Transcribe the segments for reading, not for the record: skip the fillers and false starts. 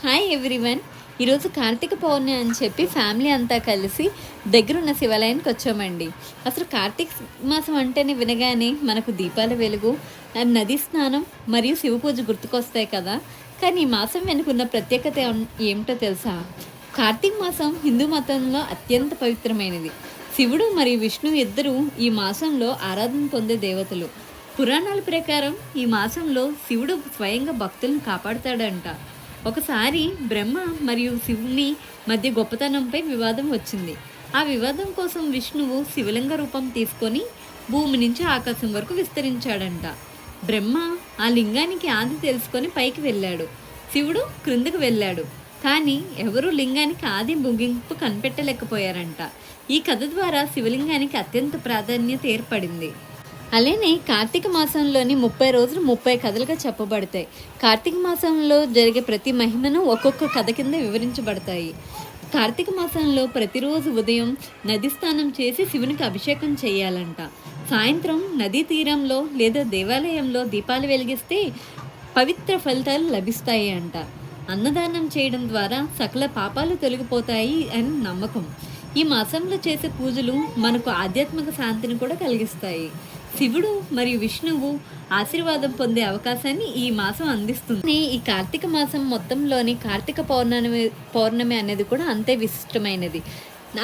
Hi everyone. ఈరోజు కార్తీక పౌర్ణమి అని చెప్పి ఫ్యామిలీ అంతా కలిసి దగ్గరున్న శివాలయానికి వచ్చామండి. అసలు కార్తీక మాసం అంటేనే వినగానే మనకు దీపాల వెలుగు, నదీ స్నానం మరియు శివ పూజ గుర్తుకొస్తాయి కదా. కానీ ఈ మాసం వెనుకున్న ప్రత్యేకత ఏమిటో తెలుసా? కార్తీక మాసం హిందూ మతంలో అత్యంత పవిత్రమైనది. శివుడు మరియు విష్ణువు ఇద్దరూ ఈ మాసంలో ఆరాధన పొందే దేవతలు. పురాణాల ప్రకారం ఈ మాసంలో శివుడు స్వయంగా భక్తులను కాపాడుతాడంట. ఒకసారి బ్రహ్మ మరియు శివుని మధ్య గొప్పతనంపై వివాదం వచ్చింది. ఆ వివాదం కోసం విష్ణువు శివలింగ రూపం తీసుకొని భూమి నుంచి ఆకాశం వరకు విస్తరించాడంట. బ్రహ్మ ఆ లింగానికి ఆది తెలుసుకొని పైకి వెళ్ళాడు, శివుడు క్రిందకు వెళ్ళాడు. కానీ ఎవరూ లింగానికి ఆది ముగింపు కనిపెట్టలేకపోయారంట. ఈ కథ ద్వారా శివలింగానికి అత్యంత ప్రాధాన్యత ఏర్పడింది. అలానే కార్తీక మాసంలోని 30 రోజులు 30 కథలుగా చెప్పబడతాయి. కార్తీక మాసంలో జరిగే ప్రతి మహిమను ఒక్కొక్క కథ కింద వివరించబడతాయి. కార్తీక మాసంలో ప్రతిరోజు ఉదయం నది స్నానం చేసి శివునికి అభిషేకం చేయాలంట. సాయంత్రం నదీ తీరంలో లేదా దేవాలయంలో దీపాలు వెలిగిస్తే పవిత్ర ఫలితాలు లభిస్తాయి అంట. అన్నదానం చేయడం ద్వారా సకల పాపాలు తొలగిపోతాయి అని నమ్మకం. ఈ మాసంలో చేసే పూజలు మనకు ఆధ్యాత్మిక శాంతిని కూడా కలిగిస్తాయి. శివుడు మరియు విష్ణువు ఆశీర్వాదం పొందే అవకాశాన్ని ఈ మాసం అందిస్తుంది. ఈ కార్తీక మాసం మొత్తంలోని కార్తీక పౌర్ణమి అనేది కూడా అంతే విశిష్టమైనది.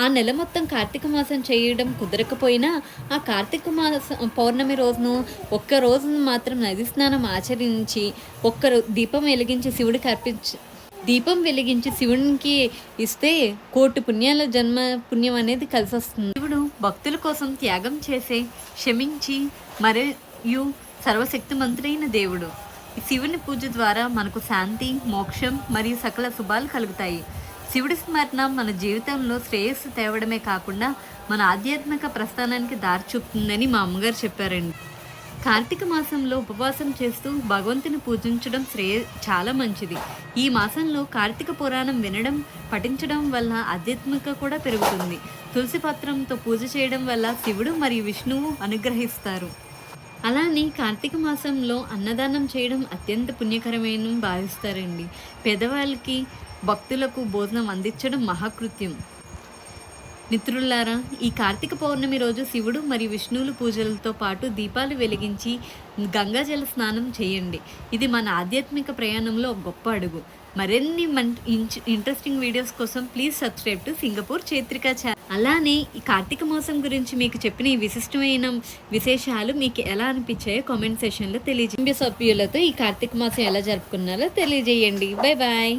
ఆ నెల మొత్తం కార్తీక మాసం చేయడం కుదరకపోయినా ఆ కార్తీక మాసం పౌర్ణమి రోజును ఒక్క రోజును మాత్రం నది స్నానం ఆచరించి దీపం వెలిగించి శివునికి ఇస్తే కోటి పుణ్యాల జన్మ పుణ్యం అనేది కలిసి వస్తుంది. శివుడు భక్తుల కోసం త్యాగం చేసే, క్షమించి మరియు సర్వశక్తిమంతుడైన దేవుడు. శివుని పూజ ద్వారా మనకు శాంతి, మోక్షం మరియు సకల శుభాలు కలుగుతాయి. శివుడి స్మరణ మన జీవితంలో శ్రేయస్సు తేవడమే కాకుండా మన ఆధ్యాత్మిక ప్రస్థానానికి దారి చూపుతుందని మా అమ్మగారు చెప్పారండి. కార్తీక మాసంలో ఉపవాసం చేస్తూ భగవంతుని పూజించడం చాలా మంచిది. ఈ మాసంలో కార్తీక పురాణం వినడం, పఠించడం వల్ల ఆధ్యాత్మిక కూడా పెరుగుతుంది. తులసి పత్రంతో పూజ చేయడం వల్ల శివుడు మరియు విష్ణువు అనుగ్రహిస్తారు. అలానే కార్తీక మాసంలో అన్నదానం చేయడం అత్యంత పుణ్యకరమైన భావిస్తారండి. పేదవాళ్ళకి, భక్తులకు భోజనం అందించడం మహాకృత్యం. మిత్రులారా, ఈ కార్తీక పౌర్ణమి రోజు శివుడు మరియు విష్ణువుల పూజలతో పాటు దీపాలు వెలిగించి గంగాజల స్నానం చేయండి. ఇది మన ఆధ్యాత్మిక ప్రయాణంలో ఒక గొప్ప అడుగు. మరిన్ని ఇంట్రెస్టింగ్ వీడియోస్ కోసం please subscribe to Singapore Chaitrika channel. అలానే ఈ కార్తీక మాసం గురించి మీకు చెప్పిన ఈ విశిష్టమైన విశేషాలు మీకు ఎలా అనిపించాయో కామెంట్ సెషన్లో తెలియజేయండి. సభ్యులతో ఈ కార్తీక మాసం ఎలా జరుపుకున్నారో తెలియజేయండి. Bye bye.